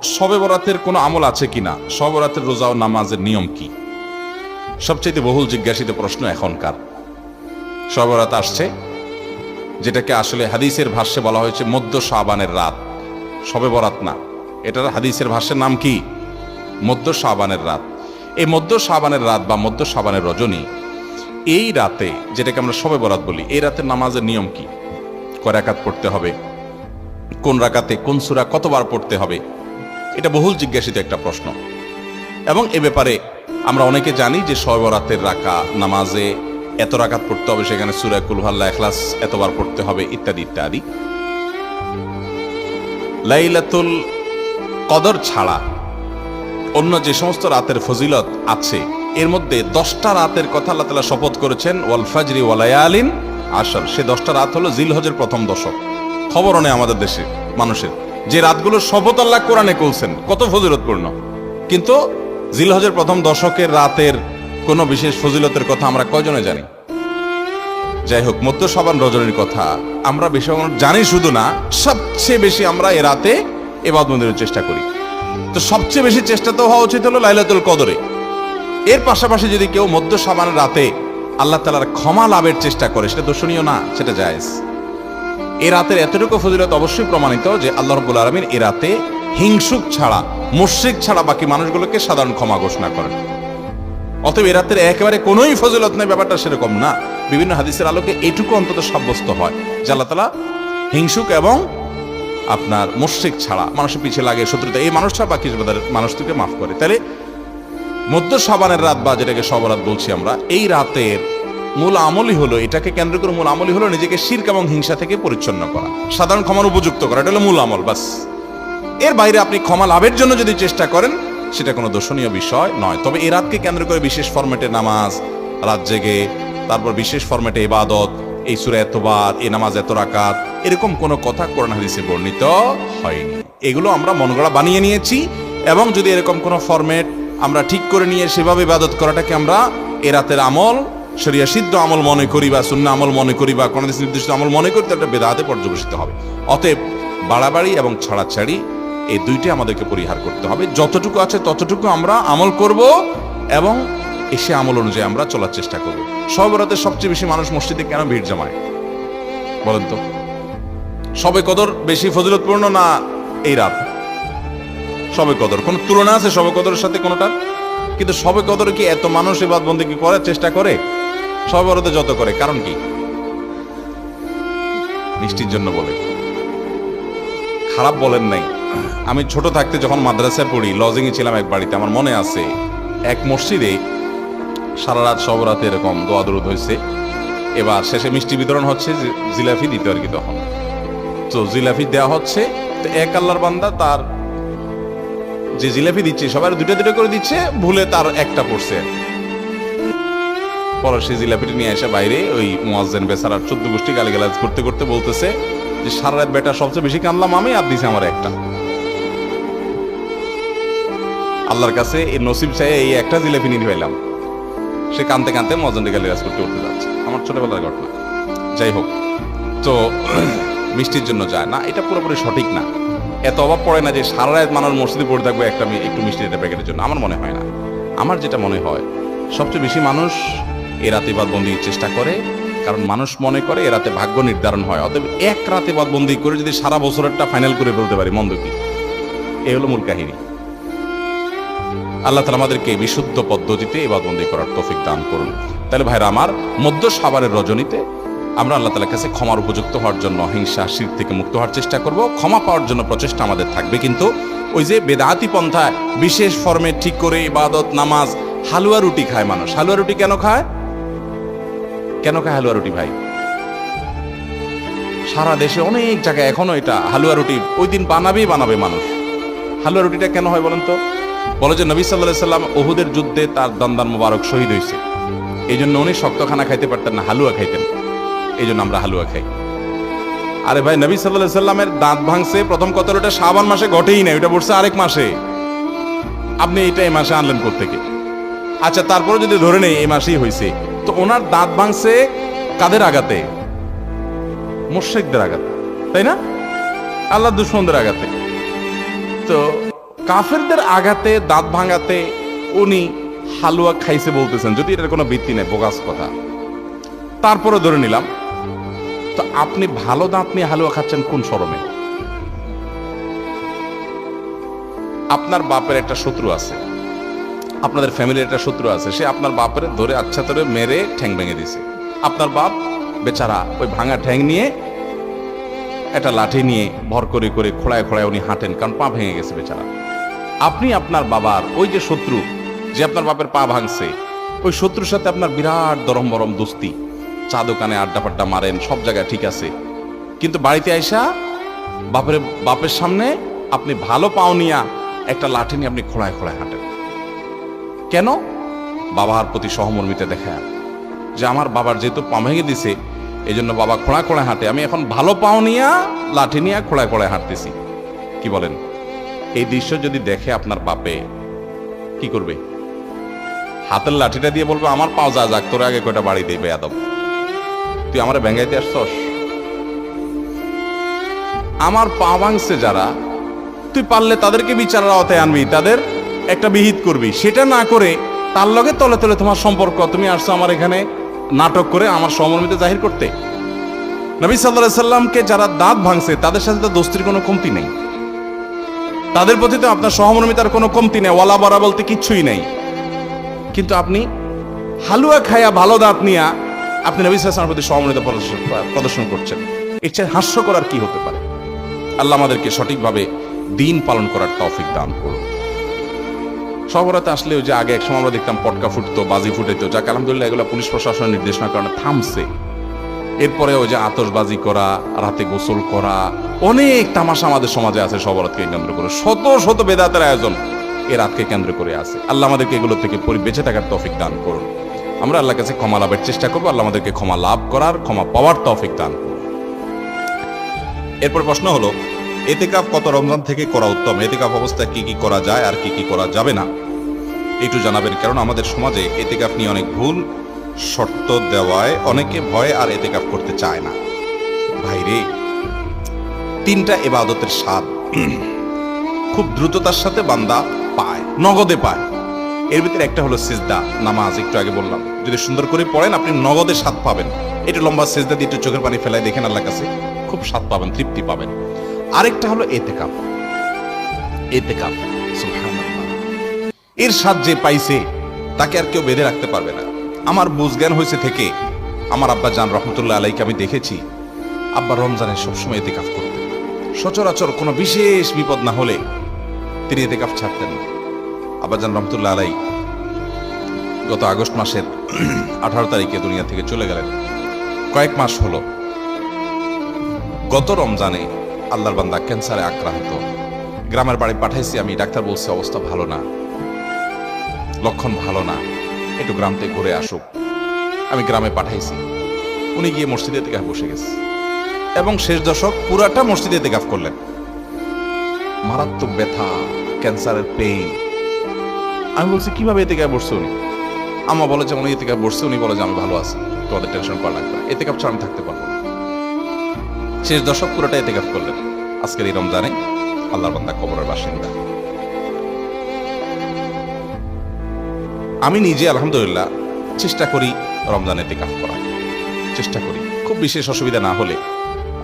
শবে বরাতের কোনো আমল আছে কিনা, শবে বরাতের রোজা ও নামাজের নিয়ম কি? সবচেয়ে বহুল জিজ্ঞাসিত প্রশ্ন এখনকার। শবে বরাত আসছে, যেটাকে আসলে হাদিসের ভাষ্যে বলা হয়েছে মধ্য শাবানের রাত। শবে বরাত না, এটার হাদিসের ভাষ্যের নাম কি? মধ্য শাবানের রাত। এই মধ্য শাবানের রাত বা মধ্য শাবানের রজনী, এই রাতে যেটাকে আমরা শবে বরাত বলি, এই রাতের নামাজের নিয়ম কি? কয় রাকাত পড়তে হবে, কোন রাকাতে কোন সূরা কতবার পড়তে হবে, এটা বহুল জিজ্ঞাসিত একটা প্রশ্ন। এবং এ ব্যাপারে আমরা অনেকে জানি যে শবে বরাতের নামাজে এত রাকাত পড়তে হবে, সেখানে সূরা কুল হুয়াল্লাহ, ইখলাস এতবার পড়তে হবে, ইত্যাদি ইত্যাদি। লাইলাতুল কদর ছাড়া অন্য যে সমস্ত রাতের ফজিলত আছে, এর মধ্যে 10টা রাতের কথা আল্লাহ তাআলা শপথ করেছেন, ওয়াল ফাজরি ওয়া লায়ালিন আশর। সে 10টা রাত হলো জিলহজের প্রথম দশক। খবরও নেই আমাদের দেশে মানুষের যে রাতগুলো শপথ আল্লাহ কোরআনে করছেন, কত ফজিলতপূর্ণ, কিন্তু জিলহজের প্রথম দশকের রাতের কোনো বিশেষ ফজিলতের কথা আমরা কয়জনে জানি? যাই হোক, মধ্য শাবান রজনীর কথা আমরা বেশি জানি শুধু না, সবচেয়ে বেশি আমরা এ রাতে ইবাদত বন্দেগীর চেষ্টা করি। তো সবচেয়ে বেশি চেষ্টা তো হওয়া উচিত হলো লাইলাতুল কদরে। এর পাশাপাশি যদি কেউ মধ্য শাবানের রাতে আল্লাহ তাআলার ক্ষমা লাভের চেষ্টা করে, সেটা দর্শনীয় না, সেটা জায়েজ। এ রাতের এতটুকু ফজিলত অবশ্যই প্রমাণিত যে আল্লাহ রাব্বুল আলামিন এ রাতে হিংসুক ছাড়া, মুশরিক ছাড়া বাকি মানুষগুলোকে সাধারণ ক্ষমা ঘোষণা করেন। অতএব এ রাতের একেবারে কোনোই ফজিলত নেই, ব্যাপারটা সেরকম না। বিভিন্ন হাদিসের আলোকে এটুকু অন্তত সাব্যস্ত হয় যে আল্লাহ তাআলা হিংসুক এবং আপনার মুশরিক ছাড়া, মানুষের পিছিয়ে লাগে শত্রুতা, এই মানুষ ছাড়া বাকি মানুষটিকে মাফ করে। তাহলে মধ্য শাবানের রাত বা যেটাকে শবে বরাত বলছি আমরা, এই রাতের মূল আমলই হলো, এটাকে কেন্দ্র করে মূল আমলই হলো নিজেকে শিরক এবং হিংসা থেকে পরিচ্ছন্ন করা, সাধারণ ক্ষমার উপযুক্ত করা। এটা হলো মূল আমল, বাস। এর বাইরে আপনি ক্ষমা লাভের জন্য যদি চেষ্টা করেন, সেটা কোনো দর্শনীয় বিষয় নয়। তবে এই রাতকে কেন্দ্র করে বিশেষ ফরম্যাটে নামাজ, রাত জেগে, তারপর বিশেষ ফরম্যাটে ইবাদত, এই সূরা এতবার, এই নামাজ এত রাকাত, এরকম কোনো কথা কোরআন হাদিসে বর্ণিত হয়নি। এগুলো আমরা মনগড়া বানিয়ে নিয়েছি। এবং যদি এরকম কোনো ফরম্যাট আমরা ঠিক করে নিয়ে সেভাবে ইবাদত করাটাকে আমরা এ রাতের আমল, শরিয়া সিদ্ধ আমল মনে করি বা সুন্নাহ আমল মনে করি বা কোন নির্দিষ্ট আমল মনে করি, তো একটা বেদাতে পর্যবেসিত হবে। অতএব বাড়াবাড়ি এবং ছাড়াছাড়ি এই দুইটাই আমাদেরকে পরিহার করতে হবে। যতটুকু আছে ততটুকু আমরা আমল করব এবং এসে আমল অনুযায়ী আমরা চলার চেষ্টা করব। শবে বরাতে সবচেয়ে বেশি মানুষ মসজিদে কেন ভিড় জমায় বলেন তো? শবে কদর বেশি ফজিলতপূর্ণ না এই রাত? শবে কদর কোন তুলনা আছে শবে কদরের সাথে কোনটার? কিন্তু শবে কদরে কি এত মানুষ ইবাদত বন্দেগী করার চেষ্টা করে শবে বরাতে যত করে? কারণ কি? মিষ্টির জন্য বলে, খারাপ বলেন নাই। আমি ছোট থাকতে যখন মাদ্রাসায় পড়ি, লজিং এ ছিলাম এক বাড়িতে, আমার মনে আছে এক মসজিদে সারা রাত শবে বরাতে এরকম দোয়া দরুদ হয়েছে। এবার শেষে মিষ্টি বিতরণ হচ্ছে, জিলাপি দিতে আর কি, তখন তো জিলাপি দেওয়া হচ্ছে। তো এক আল্লাহর বান্দা তার যে জিলাপি দিচ্ছে, সবাই দুটো দুটো করে দিচ্ছে, ভুলে তার একটা পড়ছে। পরে সেই জিলাপিটা নিয়ে এসে বাইরে ওই মুয়াজ্জিন বেচারার 14 গোষ্ঠী গালিগালাজ করতে করতে বলতেছে যে সারা রাত বেটা সবচেয়ে বেশি কানলাম আমি, আর দিছে আমার একটা। আল্লাহর কাছে এই নসিব চাই এই একটা জিলাপি নিয়ে পাইলাম। সে কানতে কানতে মুয়াজ্জিনকে গালিগালাজ করতে করতে যাচ্ছে। আমার ছোটবেলার ঘটনা। যাই হোক, তো মিষ্টির জন্য যায় না, এটা পুরোপুরি সঠিক না। এত অভাব পড়ে না যে সারা রাত মানুষ মসজিদে পড়ে থাকবে একটু মিষ্টি একটা প্যাকেটের জন্য, আমার মনে হয় না। আমার যেটা মনে হয়, সবচেয়ে বেশি মানুষ এ রাতে ইবাদত বন্দেগীর চেষ্টা করে, কারণ মানুষ মনে করে এ রাতে ভাগ্য নির্ধারণ হয়। অতএব এক রাতে ইবাদত বন্দেগী করে যদি সারা বছরেরটা ফাইনাল করে ফেলতে পারি, মন্দ কি? এই হলো মূল কাহিনী। আল্লাহ তাআলা আমাদেরকে বিশুদ্ধ পদ্ধতিতে ইবাদত বন্দেগী করার তৌফিক দান করুন। তাহলে ভাইরা আমার, মধ্য শাবানের রজনীতে আমরা আল্লাহ তাআলার কাছে ক্ষমার উপযুক্ত হওয়ার জন্য, হিংসা শিরক থেকে মুক্ত হওয়ার চেষ্টা করব। ক্ষমা পাওয়ার জন্য প্রচেষ্টা আমাদের থাকবে, কিন্তু ওই যে বেদাতি পন্থায় বিশেষ ফরমে ঠিক করে ইবাদত, নামাজ, হালুয়া রুটি খায় মানুষ। হালুয়া রুটি কেন খায়? কেন খায় হালুয়া রুটি ভাই? সারা দেশে অনেক জায়গায় এখনো এটা হালুয়া রুটি ওই দিন বানাবে মানুষ। হালুয়া রুটিটা কেন হয় বলেন তো? বলে যে নবী সাল্লাল্লাহু আলাইহি সাল্লাম উহুদের যুদ্ধে তার দন্দান মোবারক শহীদ হয়েছে, এই জন্য উনি শক্ত খানা খাইতে পারতেন না, হালুয়া খাইতেন। এই জন্য আমরা হালুয়া খাই। আরে ভাই, নবী সাল্লাল্লাহু আলাইহি সাল্লামের দাঁত ভাঙছে প্রথম কতলটা শাবান মাসে ঘটেই না, ওটা পড়ছে আরেক মাসে। আপনি এটা এই মাসে আনলেন কোত্থেকে? আচ্ছা, তারপরে যদি ধরে নেই এই মাসেই হয়েছে, তো ওনার দাঁত ভাঙছে কাদের আঘাতে? মুশরিকদের আঘাতে, তাই না? আল্লাহর দুশমনদের আঘাতে। তো কাফেরদের আঘাতে, দাঁত ভাঙাতে উনি হালুয়া খাইছে বলতেছেন, যদি এটার কোনো ভিত্তি নেই, বোগাস কথা। তারপরে ধরে নিলাম, তো আপনি ভালো দাঁত নিয়ে হালুয়া খাচ্ছেন কোন শরমে? আপনার বাপের একটা শত্রু আছে, আপনাদের ফ্যামিলির একটা শত্রু আছে, সে আপনার বাপের ধরে আচ্ছা ধরে মেরে ঠ্যাং ভেঙে দিছে। আপনার বাপ বেচারা ওই ভাঙা ঠ্যাং নিয়ে একটা লাঠি নিয়ে ভর করে করে খোড়ায় খোড়ায় উনি হাঁটেন, কারণ পা ভেঙে গেছে বেচারা। আপনি আপনার বাবার ওই যে শত্রু, যে আপনার বাপের পা ভাঙছে, ওই শত্রুর সাথে আপনার বিরাট দরম বরম দোস্তি, চা দোকানে আড্ডা পাড্ডা মারেন, সব জায়গায় ঠিক আছে, কিন্তু বাড়িতে আইসা বাপের সামনে আপনি ভালো পাও নিয়া একটা লাঠি নিয়ে আপনি খোড়ায় খোড়ায় হাঁটেন। কেন? বাবার প্রতি সহমর্মিতা দেখা, যে আমার বাবার যেহেতু পা ভেঙে দিছে, এই জন্য বাবা খোঁড়া খোঁড়ায় হাঁটে, আমি এখন ভালো পাও নিয়া লাঠি নিয়ে খোঁড়ায় খোঁড়ায় হাঁটতেছি। কি বলেন? এই দৃশ্য যদি দেখে আপনার বাপে কি করবে? হাতের লাঠিটা দিয়ে বলবে, আমার পাও যা যাক, তোর আগে কয়টা বাড়ি দেবে আদব, তুই আমার ভেঙ্গাইতে আসছস? আমার পা ভাঙছে যারা, তুই পারলে তাদেরকে বিচারের আওতায় আনবি, তাদের একটা বিহিত করবি। সেটা না করে তার লগে তলে তলে তোমার সম্পর্ক, তুমি আসছো আমার এখানে নাটক করে আমার সহমর্মিতা জাহির করতে। নবী সাল্লাল্লাহু আলাইহি সাল্লামকে যারা দাঁত ভাঙছে তাদের সাথে তো দোস্তির কোনো কমতি নেই, তাদের প্রতি তো আপনার সহমর্মিতার কোনো কমতি নেই, ওয়ালা বরা বলতে কিচ্ছুই নেই। কিন্তু আপনি হালুয়া খায়া ভালো দাঁত নিয়া আপনি নবী সাল্লাল্লাহু আলাইহি ওয়াসাল্লামের প্রতি সহমর্মিতা প্রদর্শন করছেন, এর চেয়ে হাস্যকর আর কি হতে পারে? আল্লাহ আমাদেরকে সঠিকভাবে দিন পালন করার তৌফিক দান করুন। শহরাতে আসলে ওই যে আগে এক সময় আমরা দেখতাম পটকা ফুটতো, বাজি ফুটাইতো, যাক আলহামদুলিল্লাহ এগুলো পুলিশ প্রশাসনের নির্দেশনার কারণে থামছে। এরপরে ওই যে আতশবাজি করা, রাতে গোসল করা, অনেক তামাশা আমাদের সমাজে আছে শহরাতকে কেন্দ্র করে, শত শত বেদাতের আয়োজন এ রাতকে কেন্দ্র করে আছে। আল্লাহ আমাদেরকে এগুলো থেকে বেঁচে থাকার তৌফিক দান করুন। আমরা আল্লাহর কাছে ক্ষমা লাভের চেষ্টা করবো, আল্লাহ আমাদেরকে ক্ষমা লাভ করার, ক্ষমা পাওয়ার তৌফিক দান করুন। এরপর প্রশ্ন হলো, এতেকাফ কত রমজান থেকে করা উত্তম? এতেকাফ অবস্থায় কি কি করা যায় আর কি কি করা যাবে না একটু জানাবেন, কারণ আমাদের সমাজে এতেকাফ নিয়ে অনেক ভুল শর্ত দেওয়ায় অনেকে ভয় আর এতেকাফ করতে চায় না। ভাইরে, তিনটা ইবাদতের স্বাদ খুব দ্রুততার সাথে বান্দা পায়, নগদে পায়। এর ভিতরে একটা হলো সিজদা, নামাজ। একটু আগে বললাম, যদি সুন্দর করে পড়েন আপনি নগদে স্বাদ পাবেন। এটা লম্বা সিজদা দিয়ে একটু চোখের পানি ফেলায় দেখেন, আল্লাহর কাছে খুব স্বাদ পাবেন, তৃপ্তি পাবেন। আরেকটা হলো এতেকাফ। এতেকাফ সুবহানাল্লাহ, এর স্বাদ যে পাইছে তাকে আর কেউ বেঁধে রাখতে পারবে না। আমার বুঝজ্ঞান হয়েছে থেকে আমার আব্বা জান রহমতুল্লাহ আলাইকে আমি দেখেছি, আব্বা রমজানে সবসময় এতেকাফ করতেন। সচরাচর কোনো বিশেষ বিপদ না হলে তিনি এতেকাফ ছাড়তেন না। আব্বা জান রহমতুল্লাহ আলাই গত আগস্ট মাসের 18 তারিখে দুনিয়া থেকে চলে গেলেন। কয়েক মাস হলো। গত রমজানে আল্লাহর বান্দা ক্যান্সারে আক্রান্ত, গ্রামের বাড়ি পাঠাইছি আমি, ডাক্তার বলছে অবস্থা ভালো না, লক্ষণ ভালো না, একটু গ্রাম থেকে ঘুরে আসুক। আমি গ্রামে পাঠাইছি, উনি গিয়ে মসজিদে এতেকাফ বসে গেছে এবং শেষ দশক পুরাটা মসজিদে এতেকাফ করলেন। মারাত্মক ব্যথা, ক্যান্সারের পেইন। আমি বলছি কিভাবে এতেকাফ বসছে উনি? আম্মা বলে যে উনি এতেকাফ বসছে, উনি বলে যে আমি ভালো আছি, তোমাদের টেনশন করা লাগবে না, এতেকাফ ছাড়া আমি থাকতে পারবো না। শেষ দশক পুরোটা এতেকাফ করলেন। আজকের এই রমজানে আল্লাহর বান্দা কবরের বাসিন্দা। আমি নিজে আলহামদুলিল্লাহ চেষ্টা করি রমজানে এতেকাফ করার, চেষ্টা করি। খুব বিশেষ অসুবিধা না হলে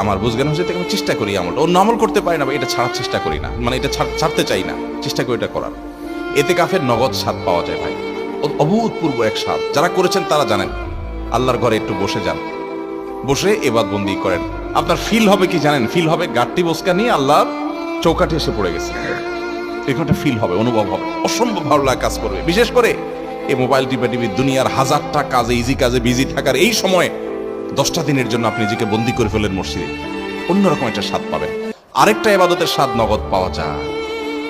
আমার বুঝজ্ঞান হচ্ছে আমি চেষ্টা করি আমল, অন্য আমল করতে পারি না, এটা ছাড়ার চেষ্টা করি না, মানে এটা ছাড়তে চাই না, চেষ্টা করি এটা করার। এতেকাফের নগদ স্বাদ পাওয়া যায় ভাই, অভূতপূর্ব এক স্বাদ। যারা করেছেন তারা জানেন। আল্লাহর ঘরে একটু বসে যান, বসে ইবাদতবন্দি করেন, আপনার ফিল হবে কি জানেন? ফিল হবে গাট্টি বসকা নিয়ে আল্লাহর চৌকাঠে এসে পড়ে গেছে, এরকম একটা ফিল হবে, অনুভব হবে, অসম্ভব ভালো লাগা কাজ করবে। বিশেষ করে এই মোবাইল টিপি দুনিয়ার হাজারটা কাজে, ইজি কাজে বিজি থাকার এই সময়ে 10টা দিনের জন্য আপনি নিজেকে বন্দি করে ফেলেন মসজিদে, অন্যরকম একটা স্বাদ পাবেন। আরেকটা ইবাদতের স্বাদ নগদ পাওয়া যায়,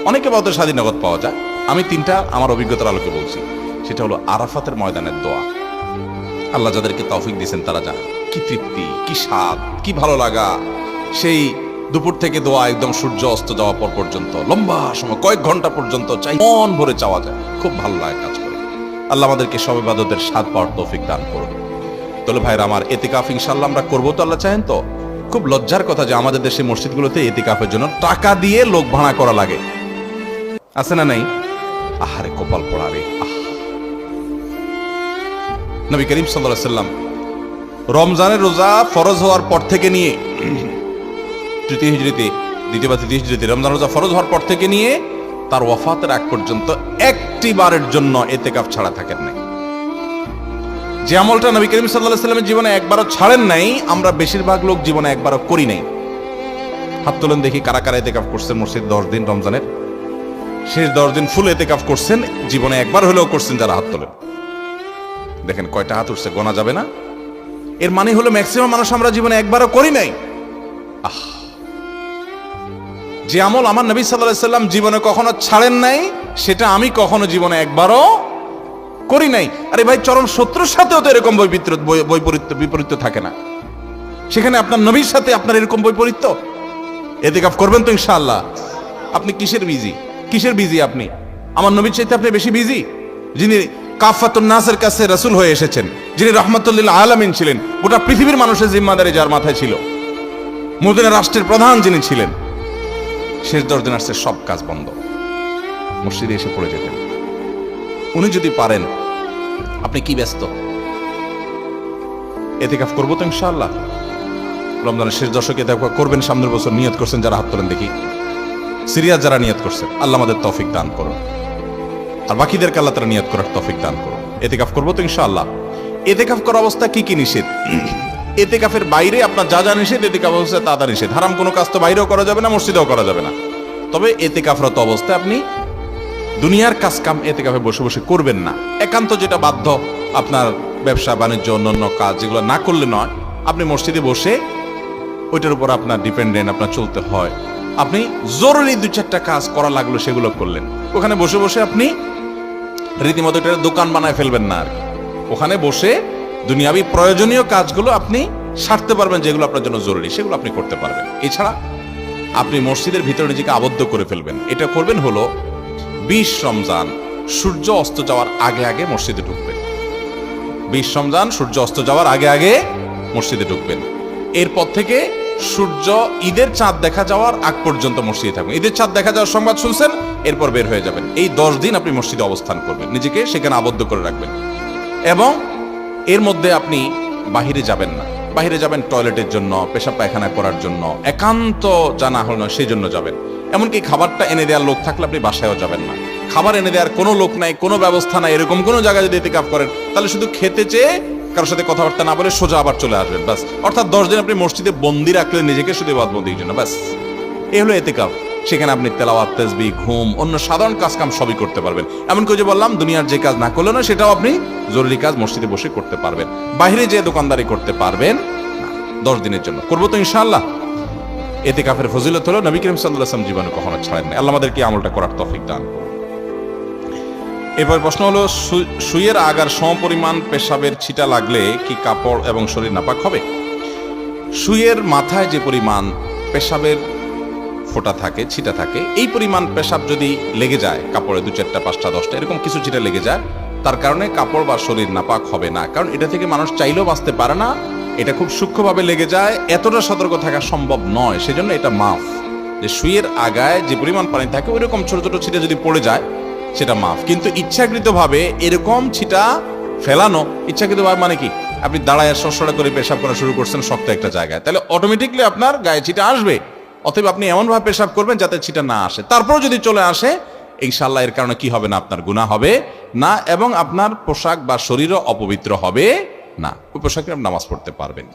অনেক ইবাদতের স্বাদই নগদ পাওয়া যায়। আমি তিনটা আমার অভিজ্ঞতার আলোকে বলছি। সেটা হলো আরাফাতের ময়দানের দোয়া। আল্লাহ যাদেরকে তৌফিক দিয়েছেন তারা জানেন কি তৃপ্তি, কি স্বাদ, কি ভালো লাগা। সেই দুপুর থেকে দোয়া একদম সূর্য অস্ত যাওয়া পর পর্যন্ত লম্বা সময়, কয়েক ঘন্টা পর্যন্ত চাই, মন ভরে চাওয়া যায়, খুব ভালো লাগে কাজ করে। আল্লাহ আমাদেরকে সব ইবাদতের স্বাদ পাওয়ার তৌফিক দান করুন। তাহলে ভাইরা আমার, এতেকাফ ইনশাআল্লাহ আমরা করবো তো? আল্লাহ চাহেন তো? খুব লজ্জার কথা যে আমাদের দেশে মসজিদগুলোতে এতেকাফের জন্য টাকা দিয়ে লোক ভাড়া করা লাগে। আছে না নাই? আহারে কপাল পোড়া রে। নবী করিম সাল্লাল্লাহু আলাইহি সাল্লাম রমজানের রোজা ফরজ হওয়ার পর থেকে নিয়ে তৃতীয় হিজরিতে, দ্বিতীয় বা তৃতীয় হিজরিতে রমজান রোজা ফরজ হওয়ার পর থেকে নিয়ে তার ওয়াফাতের আগ পর্যন্ত একটি বারের জন্য ইতিকাফ ছাড়া থাকেন নাই। যে আমলটা নবী করিম সাল্লাল্লাহু আলাইহি সাল্লামের জীবনে একবারও ছাড়েন নাই, আমরা বেশিরভাগ লোক জীবনে একবারও করি নাই। হাত তোলেন দেখি কারা কারা ইতিকাফ করছেন মসজিদ 10 দিন রমজানের শেষ 10 দিন ফুল ইতিকাফ করছেন, জীবনে একবার হলেও করছেন যারা হাত তোলেন। দেখেন কয়টা হাত উঠছে, গোনা যাবে না। এর মানে হলো ম্যাক্সিমাম মানুষ আমরা জীবনে একবারও করি নাই। যে আমল আমার নবী সাল্লাল্লাহু আলাইহি সাল্লাম জীবনে কখনো ছাড়েন নাই, সেটা আমি কখনো জীবনে একবারও করি নাই। আরে ভাই, চরম শত্রুর সাথেও তো এরকম বিপরীত থাকে না, সেখানে আপনার নবীর সাথে আপনার এরকম বৈপরীত্য। ইতিকাফ করবেন তো ইনশাআল্লাহ। আপনি কিসের বিজি আপনি? আমার নবীর চাইতে আপনি বেশি বিজি, যিনি কাফাতুন নাসের কাছে রাসূল হয়ে এসেছেন, যিনি রাহমাতুল লিল আলামিন ছিলেন, গোটা পৃথিবীর মানুষের জিম্মাদারি যার মাথায় ছিল, মদিনা রাষ্ট্রের প্রধান যিনি ছিলেন, শেষ 10 দিন আসছে সব কাজ বন্ধ, মসজিদে এসে পড়ে যেতেন। উনি যদি পারেন, আপনি কি ব্যস্ত? ইতিকাফ করবো তো ইনশাআল্লাহ। রমজানের শেষ দশকে ইতিকাফ করবেন, সামনের বছর নিয়ত করছেন যারা, হাত তোলেন দেখি। সিরিয়াস যারা নিয়ত করছেন, আল্লাহ আমাদের তৌফিক দান করুন, আর বাকিদেরকে আল্লাহ তাআলা নিয়ত করার তৌফিক দান করুন। ইতিকাফ করবো তো ইনশাআল্লাহ। ইতিকাফ করার অবস্থা কি কি নিষেধ? ইতিকাফের বাইরে আপনার যা যা নিষেধ, ইতিকাফ অবস্থায় তা নিষেধ। হারাম কোনো কাজ তো বাইরেও করা যাবে না, মসজিদেও করা যাবে না। তবে ইতিকাফরত অবস্থায় আপনি দুনিয়ার কাজ কাম ইতিকাফে বসে বসে করবেন না। একান্ত যেটা বাধ্য, আপনার ব্যবসা বাণিজ্য অন্যান্য কাজ যেগুলো না করলে নয়, আপনি মসজিদে বসে ওইটার উপর আপনার ডিপেন্ডেন্ট, আপনার চলতে হয়, আপনি জরুরি 2-4টা কাজ করা লাগলো সেগুলো করলেন। ওখানে বসে বসে আপনি রীতিমতো এটা দোকান বানায় ফেলবেন না আর কি। ওখানে বসে দুনিয়াবি প্রয়োজনীয় কাজগুলো আপনি সারতে পারবেন, যেগুলো আপনার জন্য জরুরি সেগুলো আপনি করতে পারবেন। এছাড়া আপনি মসজিদের ভিতরে নিজেকে আবদ্ধ করে ফেলবেন। এটা করবেন হলো 20 রমজান সূর্য অস্ত যাওয়ার আগে আগে মসজিদে ঢুকবেন। 20 রমজান সূর্য অস্ত যাওয়ার আগে আগে মসজিদে ঢুকবেন। এরপর থেকে সূর্য ঈদের চাঁদ দেখা যাওয়ার আগ পর্যন্ত মসজিদে থাকবেন। ঈদের চাঁদ দেখা যাওয়ার সংবাদ শুনছেন, এরপর বের হয়ে যাবেন। এই 10 দিন আপনি মসজিদে অবস্থান করবেন, নিজেকে সেখানে আবদ্ধ করে রাখবেন। এবং এর মধ্যে আপনি বাহিরে যাবেন না। বাহিরে যাবেন টয়লেটের জন্য, পেশাব পায়খানা করার জন্য, একান্ত জানা হল না সেই জন্য যাবেন। এমনকি খাবারটা এনে দেওয়ার লোক থাকলে আপনি বাসায়ও যাবেন না। খাবার এনে দেওয়ার কোনো লোক নাই, কোনো ব্যবস্থা নাই, এরকম কোনো জায়গায় যদি ইতিকাফ করেন, তাহলে শুধু খেতে চেয়ে কারোর সাথে কথাবার্তা না বলে সোজা আবার চলে আসবেন, ব্যাস। অর্থাৎ 10 দিন আপনি মসজিদে বন্দি রাখলেন নিজেকে, শুধু ইবাদতবন্দির জন্য, ব্যাস। এই হলো ইতিকাফ। সেখানে আপনি তেলাওয়াত, তাসবিহ, ঘুম, অন্য সাধারণ কাজ কাম সবই করতে পারবেন। এমনকি যে বললাম, দুনিয়ার যে কাজ না করলে না, সেটাও আপনি জরুরি কাজ মসজিদে বসে করতে পারবেন। বাইরে যে দোকানদারি করতে পারবেন না 10 দিনের জন্য। করবো তো ইনশাআল্লাহ। ইতিকাফের ফজিলত হলো নবী করিম সাল্লাল্লাহু আলাইহি ওয়াসাল্লাম জীবনে কখনো ছাড়েন না। আল্লাহ আমাদেরকে আমলটা করার তৌফিক দান করুন। এবার প্রশ্ন হলো, সুইয়ের আগার সমপরিমাণ পেশাবের ছিটা লাগলে কি কাপড় এবং শরীর নাপাক হবে? সুইয়ের মাথায় যে পরিমাণ পেশাবের ফোঁটা থাকে, ছিটা থাকে, এই পরিমাণ পেশাব যদি লেগে যায় কাপড়ে, 2-4টা 5টা 10টা এরকম কিছু ছিটা লেগে যায়, তার কারণে কাপড় বা শরীর নাপাক হবে না। কারণ এটা থেকে মানুষ চাইলেও বাঁচতে পারে না, এটা খুব সূক্ষ্মভাবে লেগে যায়, এতটা সতর্ক থাকা সম্ভব নয়। সেজন্য এটা মাফ। যে সুইয়ের আগায় যে পরিমাণ পানি থাকে, ওইরকম ছোট ছোট ছিটা যদি পড়ে যায়, সেটা মাফ। কিন্তু ইচ্ছাকৃতভাবে এরকম ছিটা ফেলানো, ইচ্ছাকৃতভাবে মানে কি, আপনি দাঁড়ায় সরসরা করে পেশাব করা শুরু করছেন শক্ত একটা জায়গায়, তাহলে অটোমেটিকলি আপনার গায়ে ছিটা আসবে। অতএব আপনি এমনভাবে পেশাব করবেন যাতে ছিটা না আসে। তারপর যদি চলে আসে, ইনশাআল্লাহ এর কারণে কি হবে না, আপনার গুনাহ হবে না, এবং আপনার পোশাক বা শরীরও অপবিত্র হবে না। ওই পোশাকে আপনি নামাজ পড়তে পারবেন।